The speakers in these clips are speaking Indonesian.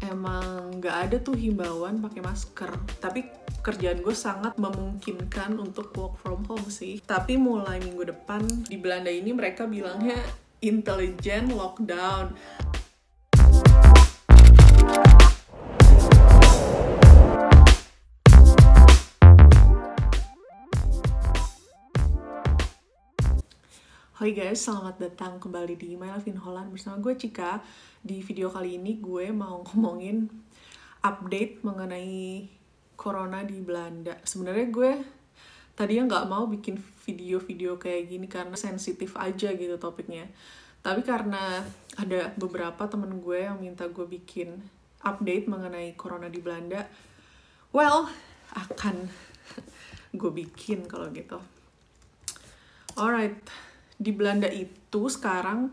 emang nggak ada tuh himbauan pakai masker. Tapi kerjaan gue sangat memungkinkan untuk work from home sih. Tapi mulai minggu depan di Belanda ini mereka bilangnya intelligent lockdown. Hai guys, selamat datang kembali di My Life in Holland bersama gue Cika. Di video kali ini gue mau ngomongin update mengenai corona di Belanda. Sebenarnya gue tadinya nggak mau bikin video-video kayak gini karena sensitif aja gitu topiknya. Tapi karena ada beberapa temen gue yang minta gue bikin update mengenai corona di Belanda, well, akan gue bikin kalau gitu. Alright. Di Belanda itu sekarang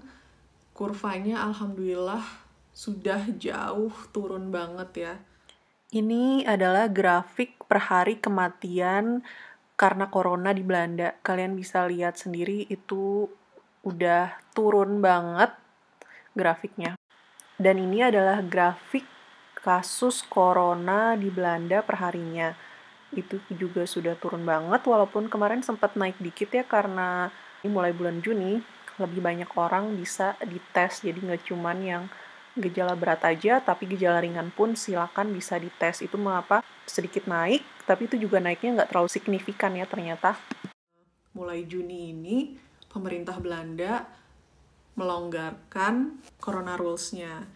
kurvanya alhamdulillah sudah jauh turun banget ya. Ini adalah grafik per hari kematian karena corona di Belanda. Kalian bisa lihat sendiri itu udah turun banget grafiknya. Dan ini adalah grafik kasus corona di Belanda per harinya. Itu juga sudah turun banget walaupun kemarin sempat naik dikit ya karena mulai bulan Juni lebih banyak orang bisa dites, jadi nggak cuman yang gejala berat aja, tapi gejala ringan pun silakan bisa dites. Itu mengapa sedikit naik, tapi itu juga naiknya nggak terlalu signifikan ya ternyata. Mulai Juni ini pemerintah Belanda melonggarkan corona rules-nya,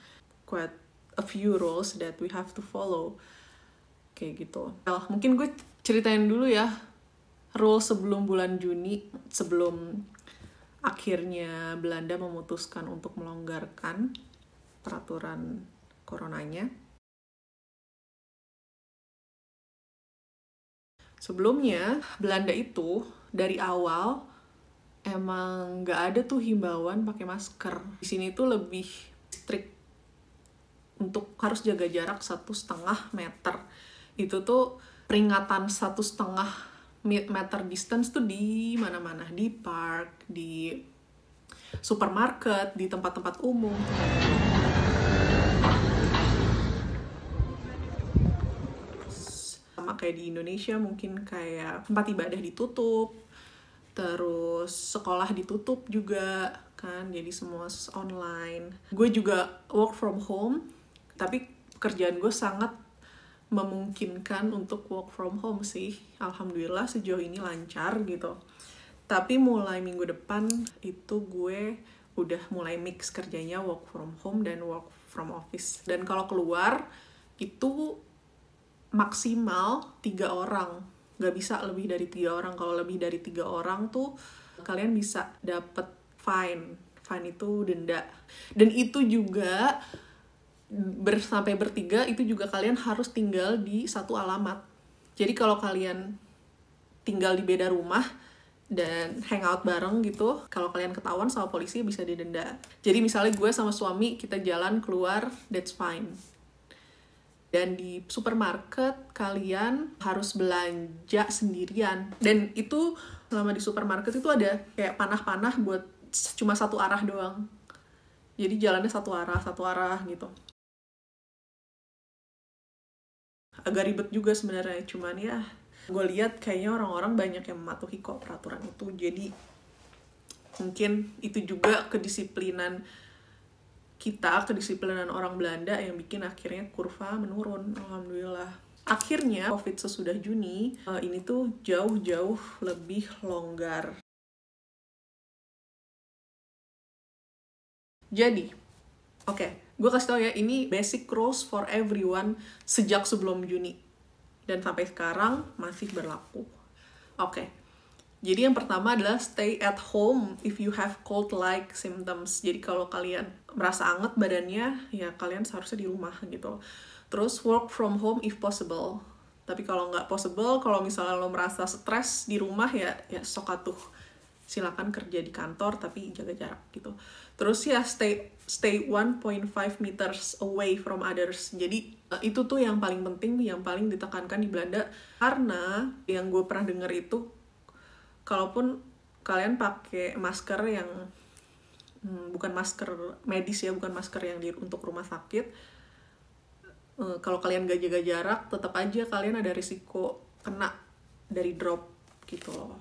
quite a few rules that we have to follow, kayak gitu. Well, mungkin gue ceritain dulu ya rule sebelum bulan Juni, sebelum akhirnya Belanda memutuskan untuk melonggarkan peraturan coronanya. Sebelumnya, Belanda itu dari awal emang nggak ada tuh himbauan pakai masker. Di sini tuh lebih strict untuk harus jaga jarak 1,5 meter. Itu tuh peringatan 1,5 meter distance tuh di mana-mana, di park, di supermarket, di tempat-tempat umum. Sama kayak di Indonesia, mungkin kayak tempat ibadah ditutup, terus sekolah ditutup juga kan, jadi semua online. Gue juga work from home, tapi pekerjaan gue sangat memungkinkan untuk work from home sih. Alhamdulillah sejauh ini lancar gitu. Tapi mulai minggu depan itu gue udah mulai mix kerjanya work from home dan work from office. Dan kalau keluar itu maksimal 3 orang. Gak bisa lebih dari 3 orang. Kalau lebih dari 3 orang tuh kalian bisa dapet fine. Fine itu denda. Dan itu juga sampai bertiga itu juga kalian harus tinggal di satu alamat. Jadi kalau kalian tinggal di beda rumah dan hangout bareng gitu, kalau kalian ketahuan sama polisi bisa didenda. Jadi misalnya gue sama suami kita jalan keluar, that's fine. Dan di supermarket kalian harus belanja sendirian. Dan itu selama di supermarket itu ada kayak panah-panah buat cuma satu arah doang. Jadi jalannya satu arah gitu. Agak ribet juga sebenarnya, cuman ya gue lihat kayaknya orang-orang banyak yang mematuhi kok peraturan itu. Jadi mungkin itu juga kedisiplinan kita, kedisiplinan orang Belanda yang bikin akhirnya kurva menurun. Alhamdulillah. Akhirnya COVID sesudah Juni ini tuh jauh-jauh lebih longgar. Jadi, gue kasih tau ya, ini basic rules for everyone sejak sebelum Juni. Dan sampai sekarang masih berlaku. Jadi yang pertama adalah stay at home if you have cold-like symptoms. Jadi kalau kalian merasa anget badannya, ya kalian seharusnya di rumah gitu. Terus work from home if possible. Tapi kalau nggak possible, kalau misalnya lo merasa stres di rumah, ya sok atuh. Silakan kerja di kantor tapi jaga jarak gitu. Terus ya stay 1.5 meters away from others. Jadi itu tuh yang paling penting, yang paling ditekankan di Belanda. Karena yang gue pernah denger itu, kalaupun kalian pakai masker yang bukan masker medis ya, bukan masker yang untuk rumah sakit, Kalau kalian gak jaga jarak, tetap aja kalian ada risiko kena dari drop gitu loh.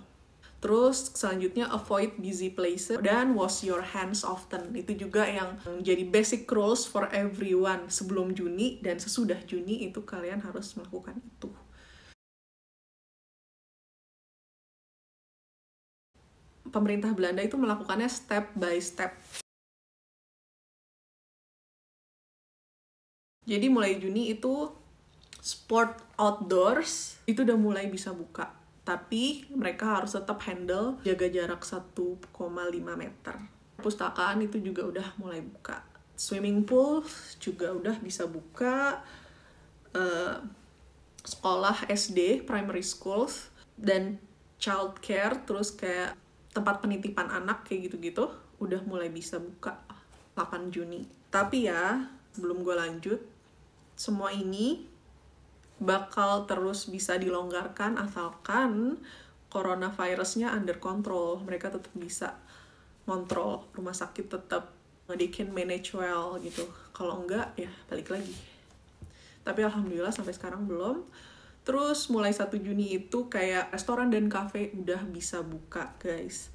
Terus selanjutnya avoid busy places dan wash your hands often. Itu juga yang jadi basic rules for everyone. Sebelum Juni dan sesudah Juni itu kalian harus melakukan itu. Pemerintah Belanda itu melakukannya step by step. Jadi mulai Juni itu sport outdoors itu udah mulai bisa buka. Tapi mereka harus tetap handle jaga jarak 1,5 meter. Perpustakaan itu juga udah mulai buka. Swimming pool juga udah bisa buka. Sekolah SD, primary schools, dan child care, terus kayak tempat penitipan anak kayak gitu-gitu udah mulai bisa buka 8 Juni. Tapi ya, belum gue lanjut, semua ini bakal terus bisa dilonggarkan asalkan coronavirusnya under control. Mereka tetap bisa kontrol, rumah sakit tetap they can manage well gitu. Kalau enggak ya balik lagi. Tapi alhamdulillah sampai sekarang belum. Terus mulai 1 Juni itu kayak restoran dan kafe udah bisa buka, guys.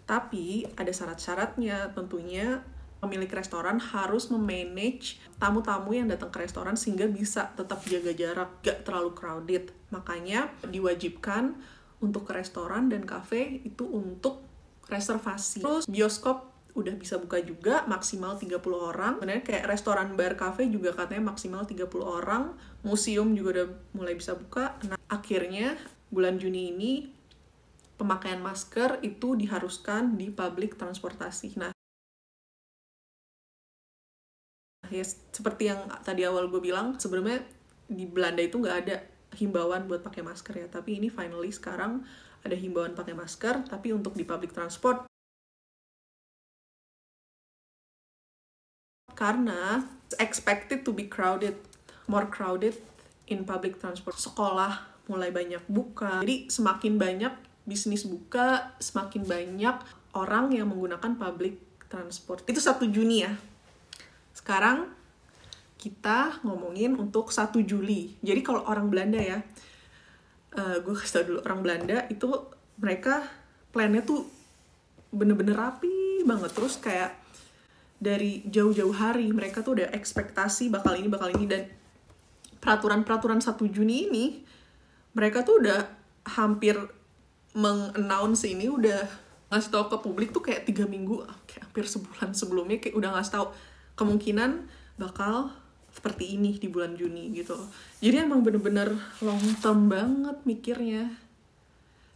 Tapi ada syarat-syaratnya tentunya. Pemilik restoran harus memanage tamu-tamu yang datang ke restoran sehingga bisa tetap jaga jarak, gak terlalu crowded. Makanya diwajibkan untuk ke restoran dan kafe itu untuk reservasi. Terus bioskop udah bisa buka juga, maksimal 30 orang. Sebenarnya kayak restoran, bar, kafe juga katanya maksimal 30 orang. Museum juga udah mulai bisa buka. Nah, akhirnya bulan Juni ini pemakaian masker itu diharuskan di public transportasi. Nah, ya seperti yang tadi awal gue bilang, sebenarnya di Belanda itu nggak ada himbauan buat pakai masker ya, tapi ini finally sekarang ada himbauan pakai masker, tapi untuk di public transport karena expected to be crowded, more crowded in public transport. Sekolah mulai banyak buka, jadi semakin banyak bisnis buka, semakin banyak orang yang menggunakan public transport. Itu 1 Juni ya. Sekarang kita ngomongin untuk 1 Juli. Jadi kalau orang Belanda ya, gue kasih tau dulu, orang Belanda itu mereka plannya tuh bener-bener rapi banget. Terus kayak dari jauh-jauh hari mereka tuh udah ekspektasi bakal ini, dan peraturan-peraturan 1 Juni ini mereka tuh udah hampir meng-announce ini, udah ngasih tau ke publik tuh kayak 3 minggu, kayak hampir sebulan sebelumnya kayak udah ngasih tau kemungkinan bakal seperti ini di bulan Juni gitu. Jadi emang bener-bener long term banget mikirnya.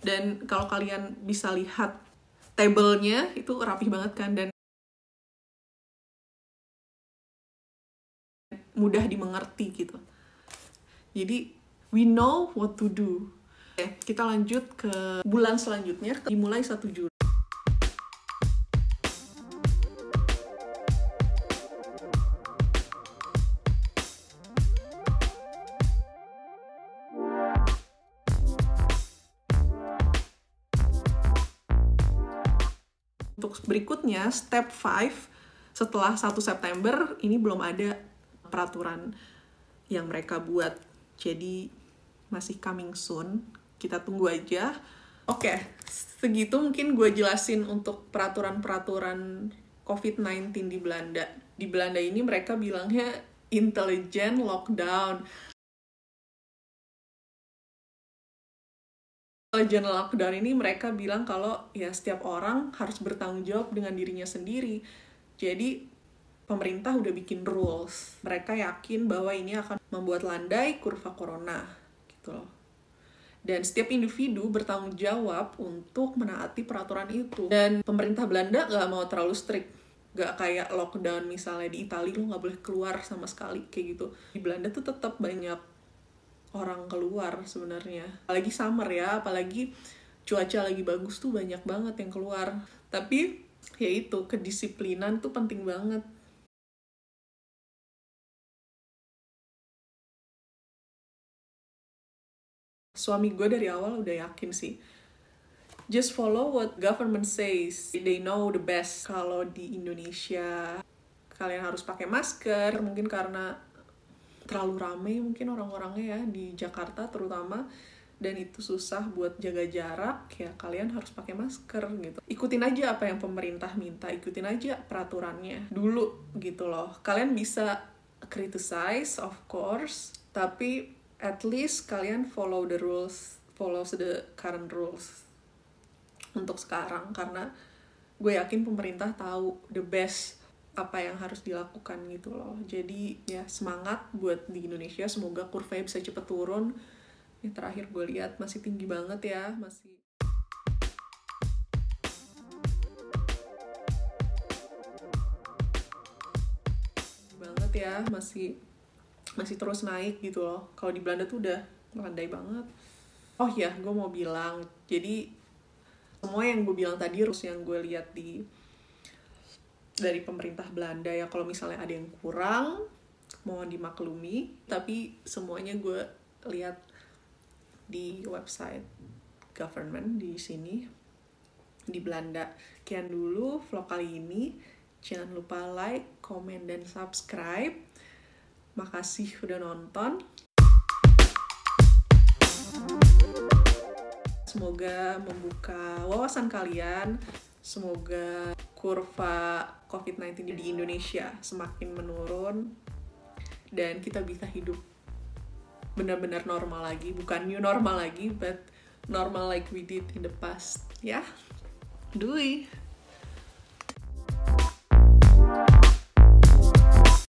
Dan kalau kalian bisa lihat tabelnya itu rapih banget kan, dan mudah dimengerti gitu. Jadi we know what to do. Oke, kita lanjut ke bulan selanjutnya, dimulai 1 Juli. Untuk berikutnya, step 5, setelah 1 September, ini belum ada peraturan yang mereka buat. Jadi, masih coming soon. Kita tunggu aja. Oke, segitu mungkin gue jelasin untuk peraturan-peraturan COVID-19 di Belanda. Di Belanda ini mereka bilangnya intelligent lockdown. Intelligent lockdown ini mereka bilang kalau ya setiap orang harus bertanggung jawab dengan dirinya sendiri. Jadi pemerintah udah bikin rules. Mereka yakin bahwa ini akan membuat landai kurva corona gitu loh. Dan setiap individu bertanggung jawab untuk menaati peraturan itu. Dan pemerintah Belanda gak mau terlalu strict. Gak kayak lockdown misalnya di Italia, lo gak boleh keluar sama sekali kayak gitu. Di Belanda tuh tetap banyak orang keluar sebenarnya. Apalagi summer ya, apalagi cuaca lagi bagus tuh banyak banget yang keluar. Tapi ya itu, kedisiplinan tuh penting banget. Suami gue dari awal udah yakin sih. Just follow what government says. They know the best. Kalau di Indonesia kalian harus pakai masker, mungkin karena terlalu rame mungkin orang-orangnya ya di Jakarta terutama, dan itu susah buat jaga jarak, ya kalian harus pakai masker gitu. Ikutin aja apa yang pemerintah minta, ikutin aja peraturannya dulu gitu loh. Kalian bisa criticize of course, tapi at least kalian follow the rules, follow the current rules untuk sekarang, karena gue yakin pemerintah tahu the best apa yang harus dilakukan gitu loh. Jadi ya semangat buat di Indonesia, semoga kurvanya bisa cepet turun. Ini terakhir gue lihat masih tinggi banget ya, masih banget ya, masih terus naik gitu loh. Kalau di Belanda tuh udah melandai banget. Oh ya, gue mau bilang, jadi semua yang gue bilang tadi rules yang gue lihat dari pemerintah Belanda ya, kalau misalnya ada yang kurang mohon dimaklumi, tapi semuanya gue lihat di website government di sini di Belanda. Sekian dulu vlog kali ini, jangan lupa like, komen, dan subscribe. Makasih udah nonton. Semoga membuka wawasan kalian. Semoga kurva COVID-19 di Indonesia semakin menurun dan kita bisa hidup benar-benar normal lagi, bukan new normal lagi, but normal like we did in the past. Ya, doei.